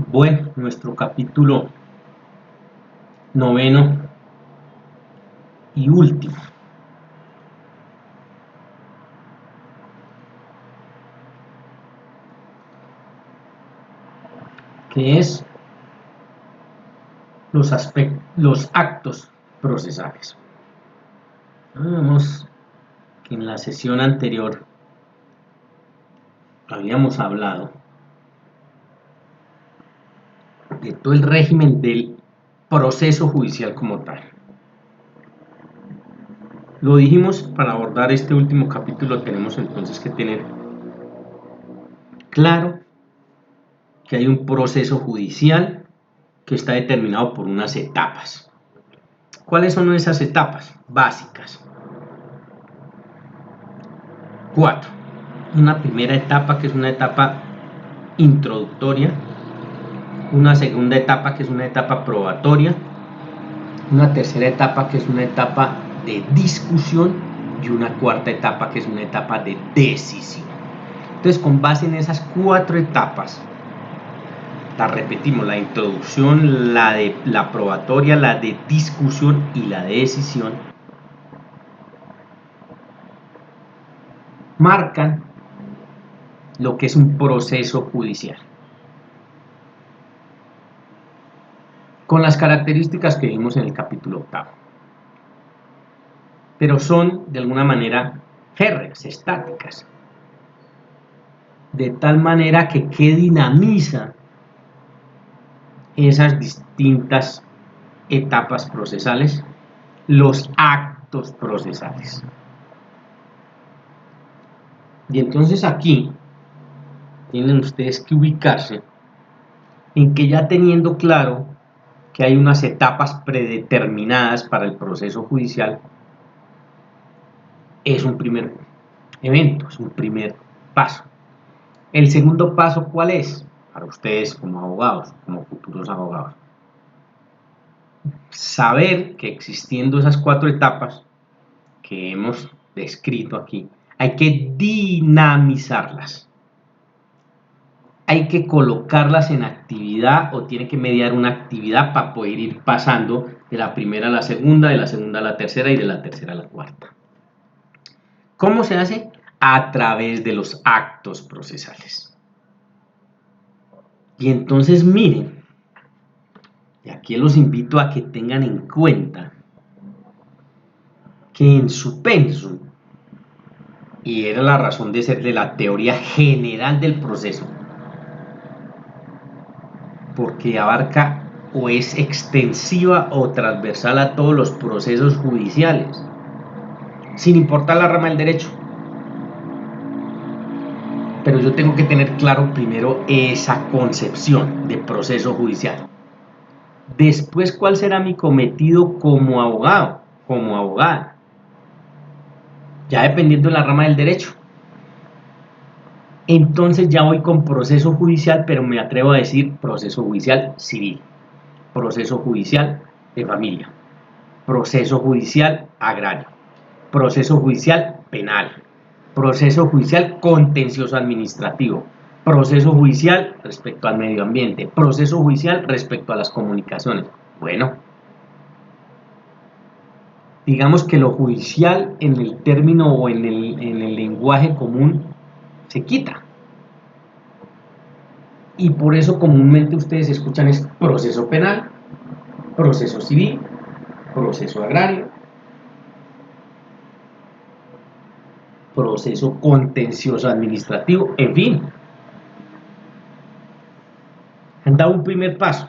Bueno, nuestro capítulo noveno y último, que es los actos procesales. Vemos que en la sesión anterior habíamos hablado de todo el régimen del proceso judicial como tal. Lo dijimos, para abordar este último capítulo tenemos entonces que tener claro que hay un proceso judicial que está determinado por unas etapas. ¿Cuáles son esas etapas básicas? 4. Una primera etapa, que es una etapa introductoria, una segunda etapa, que es una etapa probatoria, una tercera etapa, que es una etapa de discusión, y una cuarta etapa, que es una etapa de decisión. Entonces, con base en esas 4 etapas, la repetimos: la introducción, la probatoria, la de discusión y la de decisión, marcan lo que es un proceso judicial, con las características que vimos en el capítulo 8. Pero son, de alguna manera, férreas, estáticas, de tal manera que dinamiza esas distintas etapas procesales, los actos procesales. Y entonces aquí tienen ustedes que ubicarse en que, ya teniendo claro que hay unas etapas predeterminadas para el proceso judicial, es un primer evento, es un primer paso. El segundo paso, ¿cuál es? Para ustedes como abogados, como futuros abogados, saber que, existiendo esas 4 etapas que hemos descrito aquí, hay que dinamizarlas. Hay que colocarlas en actividad, o tiene que mediar una actividad para poder ir pasando de la primera a la segunda, de la segunda a la tercera y de la tercera a la cuarta. ¿Cómo se hace? A través de los actos procesales. Y entonces miren, y aquí los invito a que tengan en cuenta que en su pensum, y era la razón de ser de la teoría general del proceso, porque abarca o es extensiva o transversal a todos los procesos judiciales, sin importar la rama del derecho. Pero yo tengo que tener claro primero esa concepción de proceso judicial. Después, ¿cuál será mi cometido como abogado, como abogada? Ya dependiendo de la rama del derecho. Entonces ya voy con proceso judicial, pero me atrevo a decir proceso judicial civil, proceso judicial de familia, proceso judicial agrario, proceso judicial penal, proceso judicial contencioso administrativo, proceso judicial respecto al medio ambiente, proceso judicial respecto a las comunicaciones. Bueno, digamos que lo judicial en el término o en el lenguaje común se quita. Y por eso comúnmente ustedes escuchan es proceso penal, proceso civil, proceso agrario, proceso contencioso administrativo, en fin. Han dado un primer paso,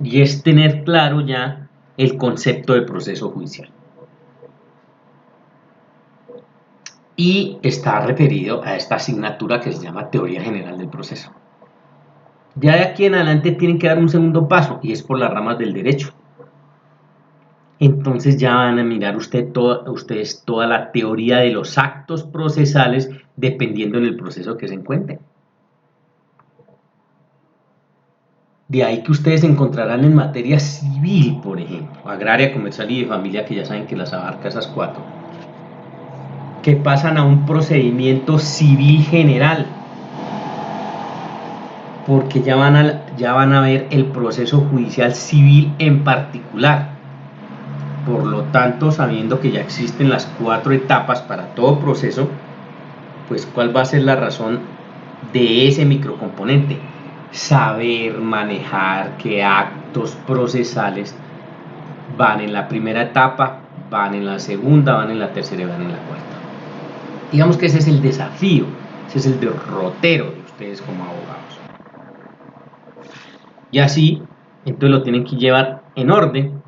y es tener claro ya el concepto de proceso judicial. Y está referido a esta asignatura que se llama Teoría General del Proceso. Ya de aquí en adelante tienen que dar un segundo paso, y es por las ramas del derecho. Entonces ya van a mirar ustedes toda la teoría de los actos procesales, dependiendo en el proceso que se encuentren. De ahí que ustedes encontrarán en materia civil, por ejemplo, agraria, comercial y de familia, que ya saben que las abarca esas 4, que pasan a un procedimiento civil general. porque ya van a ver el proceso judicial civil en particular. Por lo tanto, sabiendo que ya existen las 4 etapas para todo proceso, pues ¿cuál va a ser la razón de ese microcomponente? Saber manejar qué actos procesales van en la primera etapa, van en la segunda, van en la tercera y van en la cuarta. Digamos que ese es el desafío, ese es el derrotero de ustedes como abogados. Y así, entonces lo tienen que llevar en orden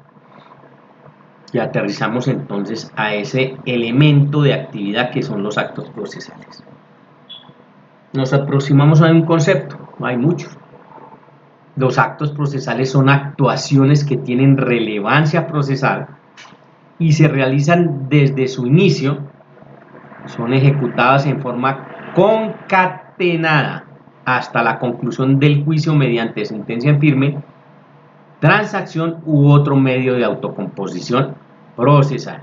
y aterrizamos entonces a ese elemento de actividad que son los actos procesales. Nos aproximamos a un concepto, hay muchos. Los actos procesales son actuaciones que tienen relevancia procesal y se realizan desde su inicio, son ejecutadas en forma concatenada hasta la conclusión del juicio mediante sentencia en firme, transacción u otro medio de autocomposición procesal.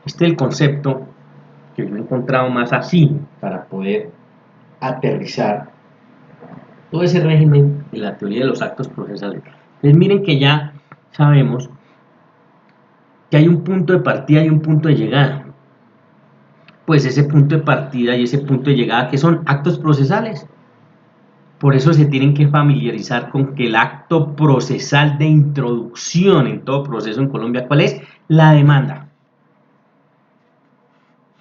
Este es el concepto que yo he encontrado más así para poder aterrizar todo ese régimen de la teoría de los actos procesales. Entonces miren que ya sabemos que hay un punto de partida y un punto de llegada. Pues ese punto de partida y ese punto de llegada, que son actos procesales. Por eso se tienen que familiarizar con que el acto procesal de introducción en todo proceso en Colombia, ¿cuál es? La demanda.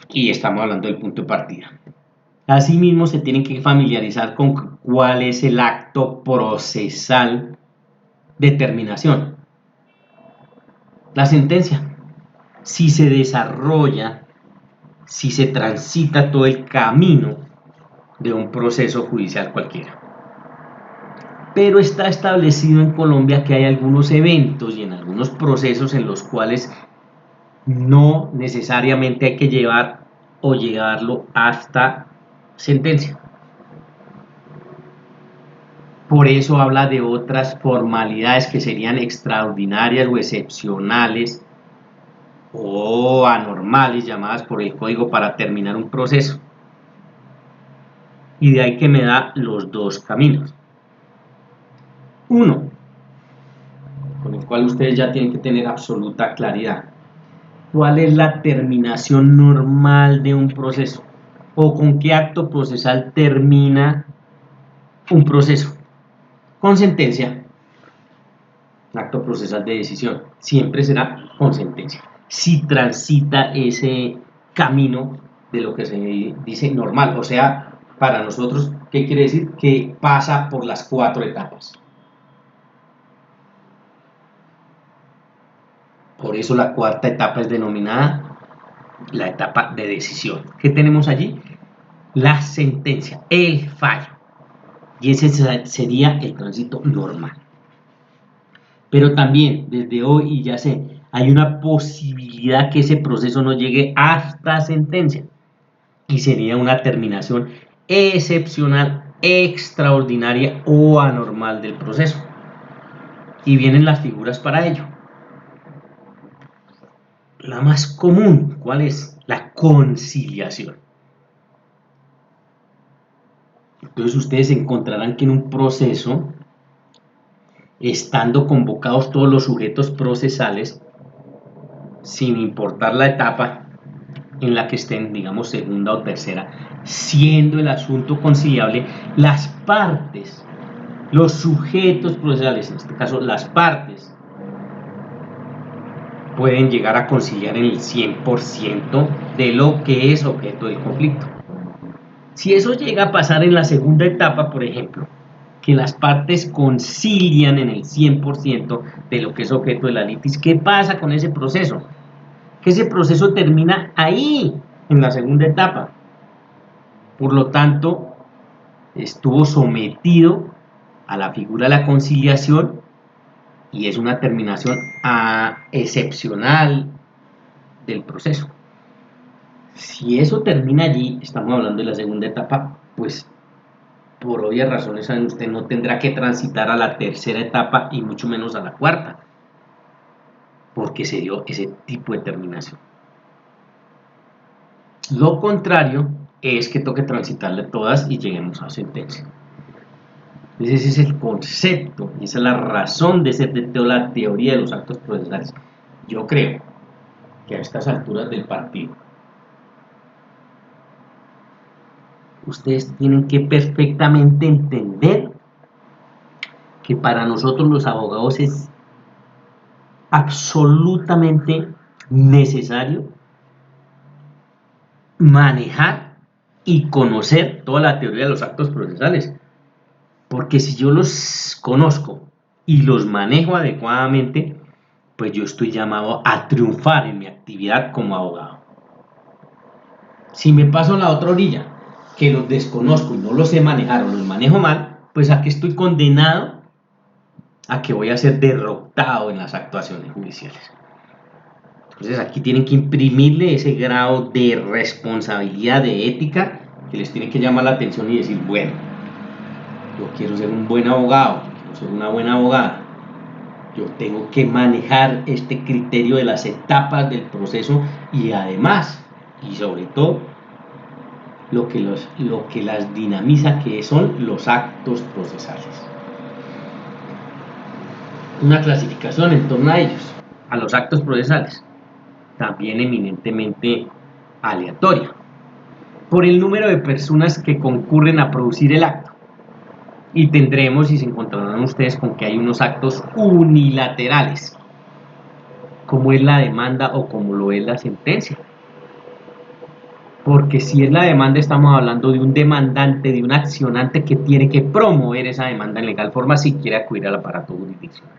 Y estamos hablando del punto de partida. Asimismo, se tienen que familiarizar con cuál es el acto procesal de terminación. La sentencia. Si se desarrolla, si se transita todo el camino de un proceso judicial cualquiera. Pero está establecido en Colombia que hay algunos eventos y en algunos procesos en los cuales no necesariamente hay que llevar o llevarlo hasta sentencia. Por eso habla de otras formalidades que serían extraordinarias o excepcionales o anormales, llamadas por el código para terminar un proceso. Y de ahí que me da los dos caminos. Uno, con el cual ustedes ya tienen que tener absoluta claridad. ¿Cuál es la terminación normal de un proceso? ¿O con qué acto procesal termina un proceso? Con sentencia. Acto procesal de decisión. Siempre será con sentencia. Si transita ese camino de lo que se dice normal. O sea, para nosotros, ¿qué quiere decir? Que pasa por las 4 etapas. Por eso la cuarta etapa es denominada la etapa de decisión. ¿Qué tenemos allí? La sentencia, el fallo. Y ese sería el tránsito normal. Pero también, desde hoy, y ya sé, hay una posibilidad que ese proceso no llegue hasta sentencia. Y sería una terminación excepcional, extraordinaria o anormal del proceso. Y vienen las figuras para ello. La más común, ¿cuál es? La conciliación. Entonces ustedes encontrarán que en un proceso, estando convocados todos los sujetos procesales, sin importar la etapa en la que estén, digamos segunda o tercera, siendo el asunto conciliable, las partes, los sujetos procesales, en este caso las partes, pueden llegar a conciliar en el 100% de lo que es objeto del conflicto. Si eso llega a pasar en la segunda etapa, por ejemplo, que las partes concilian en el 100% de lo que es objeto de la litis, ¿qué pasa con ese proceso? Que ese proceso termina ahí, en la segunda etapa. Por lo tanto, estuvo sometido a la figura de la conciliación y es una terminación excepcional del proceso. Si eso termina allí, estamos hablando de la segunda etapa, pues por obvias razones usted no tendrá que transitar a la tercera etapa y mucho menos a la cuarta, porque se dio ese tipo de terminación. Lo contrario es que toque transitarle todas y lleguemos a sentencia. Entonces ese es el concepto, y esa es la razón de ser de toda la teoría de los actos procesales. Yo creo que a estas alturas del partido, ustedes tienen que perfectamente entender que para nosotros los abogados es absolutamente necesario manejar y conocer toda la teoría de los actos procesales, porque si yo los conozco y los manejo adecuadamente, pues yo estoy llamado a triunfar en mi actividad como abogado. Si me paso a la otra orilla, que los desconozco y no los sé manejar o los manejo mal, pues aquí estoy condenado a que voy a ser derrotado en las actuaciones judiciales. Entonces aquí tienen que imprimirle ese grado de responsabilidad, de ética, que les tiene que llamar la atención y decir, bueno, yo quiero ser un buen abogado, quiero ser una buena abogada, yo tengo que manejar este criterio de las etapas del proceso y además, y sobre todo, lo que las dinamiza, que son los actos procesales. Una clasificación en torno a ellos, a los actos procesales, también eminentemente aleatoria, por el número de personas que concurren a producir el acto. Y tendremos, y se encontrarán ustedes con que hay unos actos unilaterales, como es la demanda o como lo es la sentencia. Porque si es la demanda, estamos hablando de un demandante, de un accionante que tiene que promover esa demanda en legal forma si quiere acudir al aparato jurisdiccional.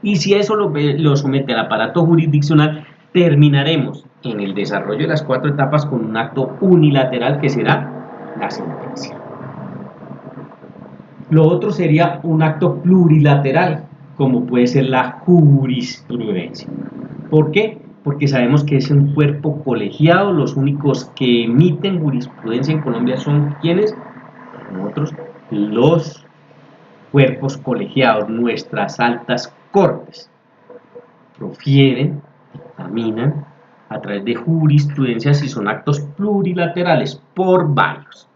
Y si eso lo somete al aparato jurisdiccional, terminaremos en el desarrollo de las 4 etapas con un acto unilateral que será la sentencia. Lo otro sería un acto plurilateral, como puede ser la jurisprudencia. ¿Por qué? Porque sabemos que es un cuerpo colegiado, los únicos que emiten jurisprudencia en Colombia son ¿quiénes? Nosotros, los cuerpos colegiados, nuestras altas cortes, profieren, dictaminan a través de jurisprudencia si son actos plurilaterales por varios.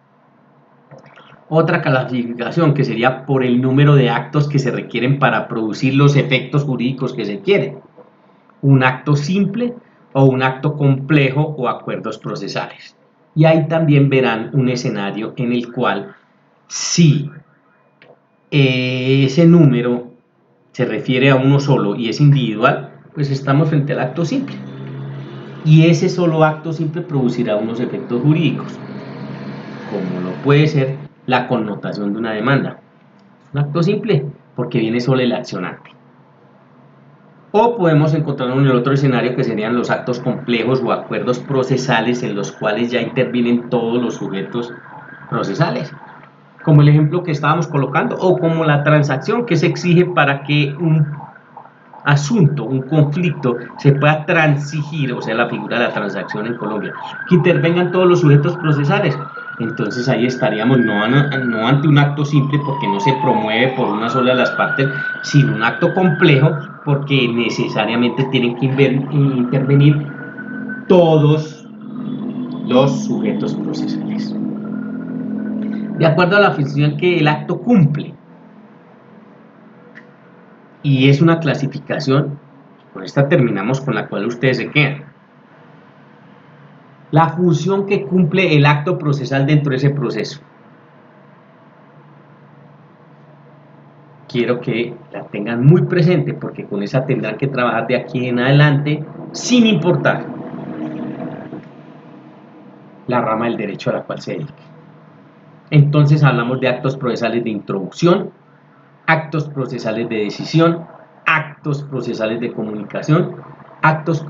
Otra clasificación que sería por el número de actos que se requieren para producir los efectos jurídicos que se quieren. Un acto simple o un acto complejo o acuerdos procesales. Y ahí también verán un escenario en el cual si ese número se refiere a uno solo y es individual, pues estamos frente al acto simple. Y ese solo acto simple producirá unos efectos jurídicos, como lo puede ser la connotación de una demanda. Un acto simple, porque viene solo el accionante. O podemos encontrarnos en el otro escenario que serían los actos complejos o acuerdos procesales en los cuales ya intervienen todos los sujetos procesales, como el ejemplo que estábamos colocando, o como la transacción que se exige para que un asunto, un conflicto, se pueda transigir, o sea, la figura de la transacción en Colombia, que intervengan todos los sujetos procesales. Entonces ahí estaríamos no ante un acto simple porque no se promueve por una sola de las partes, sino un acto complejo porque necesariamente tienen que intervenir todos los sujetos procesales. De acuerdo a la función que el acto cumple, y es una clasificación, con esta terminamos, con la cual ustedes se quedan. La función que cumple el acto procesal dentro de ese proceso. Quiero que la tengan muy presente porque con esa tendrán que trabajar de aquí en adelante sin importar la rama del derecho a la cual se dedique. Entonces hablamos de actos procesales de introducción, actos procesales de decisión, actos procesales de comunicación, actos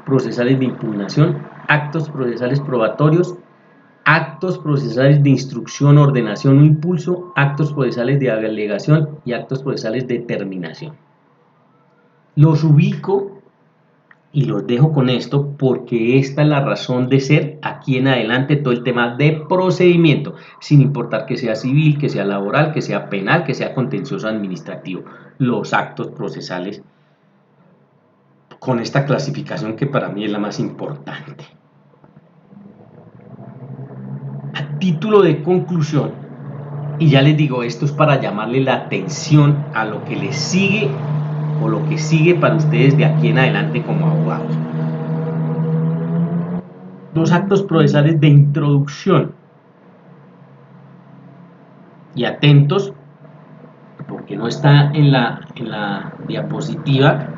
procesales de impugnación, actos procesales probatorios, actos procesales de instrucción, ordenación o impulso, actos procesales de alegación y actos procesales de terminación. Los ubico y los dejo con esto porque esta es la razón de ser aquí en adelante todo el tema de procedimiento, sin importar que sea civil, que sea laboral, que sea penal, que sea contencioso administrativo. Los actos procesales con esta clasificación que para mí es la más importante. A título de conclusión, Y ya les digo, esto es para llamarle la atención a lo que les sigue o lo que sigue para ustedes de aquí en adelante como abogados. Los actos procesales de introducción. Y atentos, porque no está en la diapositiva,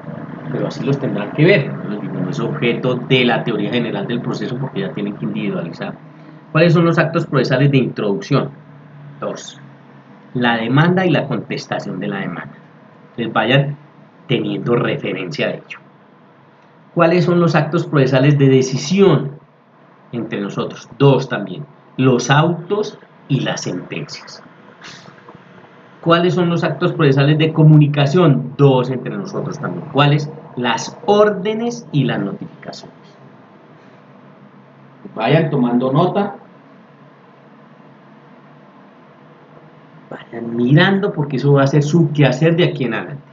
pero así los tendrán que ver. No es objeto de la teoría general del proceso porque ya tienen que individualizar. ¿Cuáles son los actos procesales de introducción? 2. La demanda y la contestación de la demanda. Les vayan teniendo referencia de ello. ¿Cuáles son los actos procesales de decisión entre nosotros? 2 también. Los autos y las sentencias. ¿Cuáles son los actos procesales de comunicación? 2 entre nosotros también. ¿Cuáles? Las órdenes y las notificaciones. Vayan tomando nota. Vayan mirando porque eso va a ser su quehacer de aquí en adelante.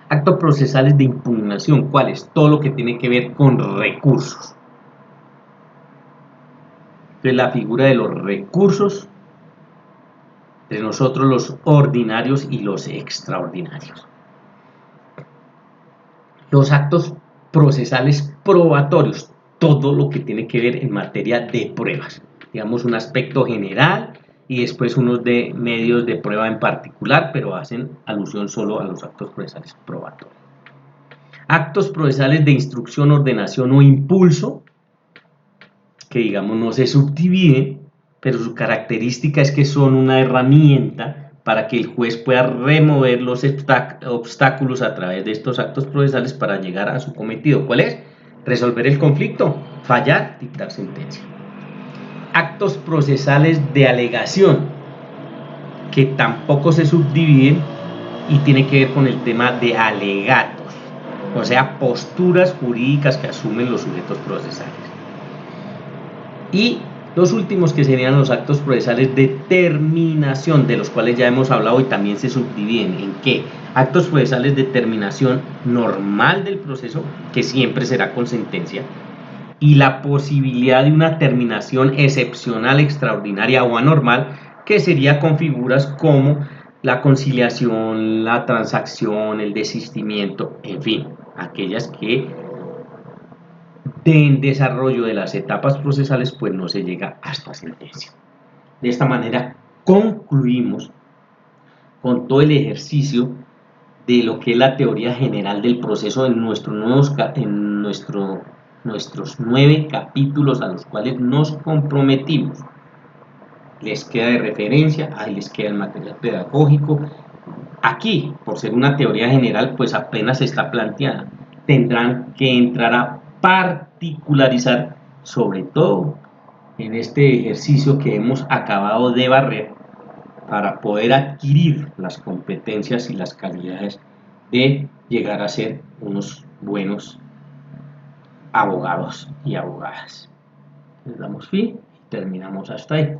Actos procesales de impugnación. ¿Cuáles? Todo lo que tiene que ver con recursos. Entonces la figura de los recursos entre nosotros los ordinarios y los extraordinarios. Los actos procesales probatorios, todo lo que tiene que ver en materia de pruebas. Digamos un aspecto general y después unos de medios de prueba en particular, pero hacen alusión solo a los actos procesales probatorios. Actos procesales de instrucción, ordenación o impulso, que digamos no se subdividen, pero su característica es que son una herramienta para que el juez pueda remover los obstáculos a través de estos actos procesales para llegar a su cometido. ¿Cuál es? Resolver el conflicto, fallar, dictar sentencia. Actos procesales de alegación, que tampoco se subdividen y tiene que ver con el tema de alegatos, o sea, posturas jurídicas que asumen los sujetos procesales. Y los últimos que serían los actos procesales de terminación, de los cuales ya hemos hablado y también se subdividen en qué. Actos procesales de terminación normal del proceso, que siempre será con sentencia, y la posibilidad de una terminación excepcional, extraordinaria o anormal, que sería con figuras como la conciliación, la transacción, el desistimiento, en fin, aquellas que en desarrollo de las etapas procesales pues no se llega hasta sentencia. De esta manera concluimos con todo el ejercicio de lo que es la teoría general del proceso en nuestros 9 capítulos a los cuales nos comprometimos. Les queda de referencia, ahí les queda el material pedagógico. Aquí, por ser una teoría general, pues apenas está planteada. Tendrán que entrar a particularizar, sobre todo en este ejercicio que hemos acabado de barrer, para poder adquirir las competencias y las calidades de llegar a ser unos buenos abogados y abogadas. Les damos fin y terminamos hasta ahí.